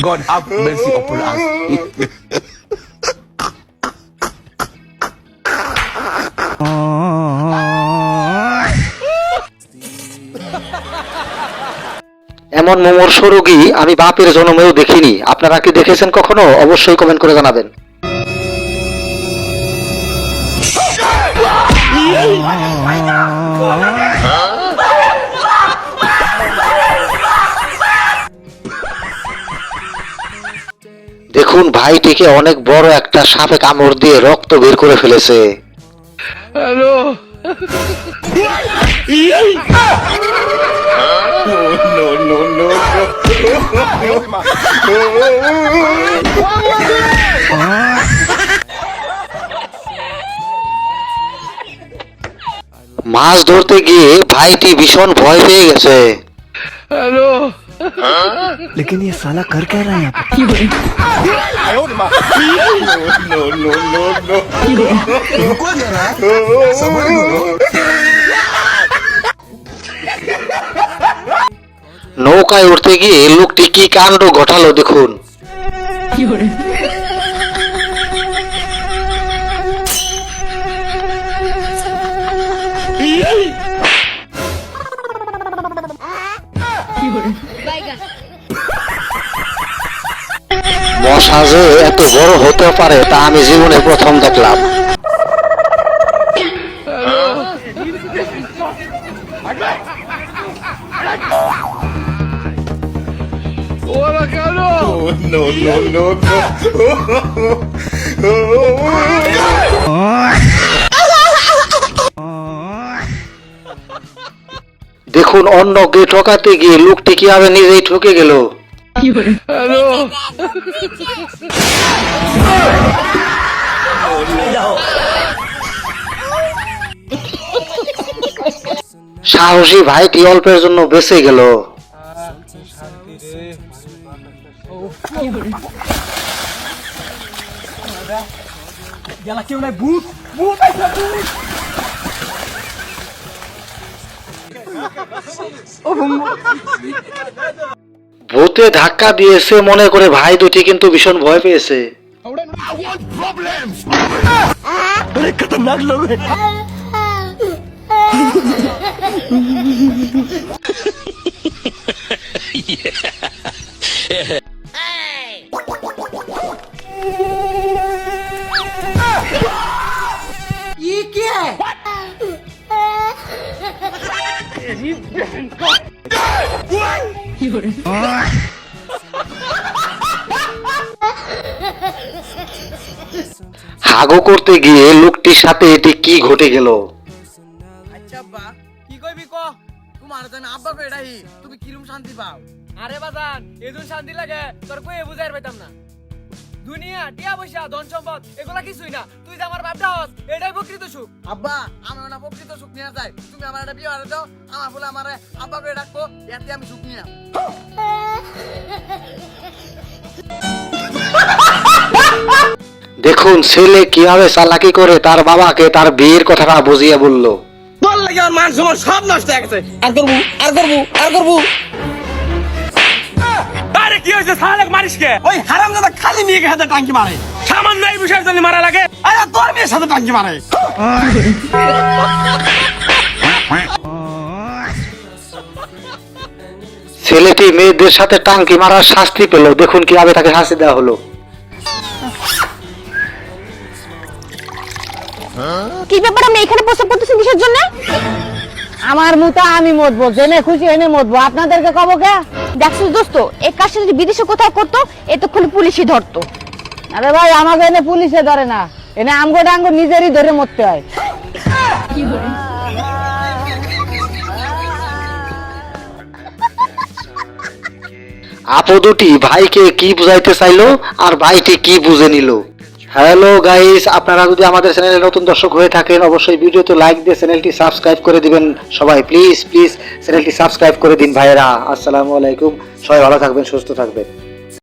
God have mercy upon us. এমন মুমূর্ষ রোগী আমি বাপের জন্মেও দেখিনি। আপনারা কি দেখেছেন কখনো? অবশ্যই কমেন্ট করে জানাবেন। দেখুন ভাইটিকে অনেক বড় একটা সাপে কামড় দিয়ে রক্ত বের করে ফেলেছে। Hello. মাছ ধরতে গিয়ে ভাইটি ভীষণ ভয় পেয়ে গেছে। Hello. लेकिन ये साला कर क्या रहा है यहाँ पे? रुको जरा सबर करो। নৌকায় উঠতে গিয়ে লোকটি কি কাণ্ড ঘটালো দেখুন। মশা যে এত বড় হতে পারে তা আমি জীবনে প্রথম দেখলাম। Hola, Carlos. দেখুন অন্যকে ঠকাতে গিয়ে লোকটি কিভাবে নিজেই ঠকে গেল। Hello. সাহসী ভাইটি অল্পের জন্য বেঁচে গেল। ভূতে ধাক্কা দিয়েছে মনে করে ভাই দুটি কিন্তু ভীষণ ভয় পেয়েছে। अरे खतरनाक लोग हैं। ये क्या है? হাগু করতে গিয়ে লোকটির সাথে এটি কি ঘটে গেল। আচ্ছা আব্বা কি কইবি ক তোমার জানা আব্বা কইডাই তুমি কিরম শান্তি পাও? আরে বাজান এদুন শান্তি লাগে তোর কই বুঝাইর পাইতাম না। দুনিয়া টিয়া পয়সা ধন সম্পদ এগুলা কিছুই না, তুই যে আমার বাপটা হস এটাই প্রকৃত সুখ। আব্বা আমি না প্রকৃত সুখ নিয়ে যাই, তুমি আমার একটা বিয়ে করে দাও, আমার বলে আমার আব্বা করে ডাকবো, এতে আমি সুখ নিয়া। দেখুন ছেলে কিভাবে চালাকি করে তার বাবাকে তার বিয়ের কথাটা বুঝিয়ে বলল। তোর লাগে আমার মান সম্মান সব নষ্ট হয়ে গেছে, আর করবো আর করবো আর করবো। আরে কি হয়েছে সালেক মারিস কে? ওই হারামজাদা খালি মেয়েকে হাতে টাঙ্কি মারে, সামান্য এই বিষয়ের জন্য মারা লাগে? আরে তোর মেয়ের সাথে টাঙ্কি মারে। ছেলেটি মেয়েদের সাথে টাঙ্কি মারার শাস্তি পেল। দেখুন কিভাবে তাকে শাস্তি দেওয়া হলো। কি ব্যাপার আমি এখানে প্রস্তাব করতেছি কিসের জন্য? আমার মুতা আমি মরবো, জেনে খুশি এনে মরবো, আপনাদেরকে কব কে? দেখছিস দোস্ত এই কাজটা যদি বিদেশে কোথাও করতো এতক্ষণ পুলিশই ধরতো। আরে ভাই আমাকে এনে পুলিশে ধরে না, এনে আমগো ডাঙ্গো নিজেরই ধরে মরতে হয়। আপু দুটি ভাইকে কি বুঝাইতে চাইলো আর ভাইটি কি বুঝে নিল। হ্যালো গাইস, আপনারা যদি আমাদের চ্যানেলে নতুন দর্শক হয়ে থাকেন অবশ্যই ভিডিওতে লাইক দিয়ে চ্যানেলটি সাবস্ক্রাইব করে দিবেন। সবাই প্লিজ চ্যানেলটি সাবস্ক্রাইব করে দিন ভাইয়েরা। আসসালামু আলাইকুম, সবাই ভালো থাকবেন, সুস্থ থাকবেন।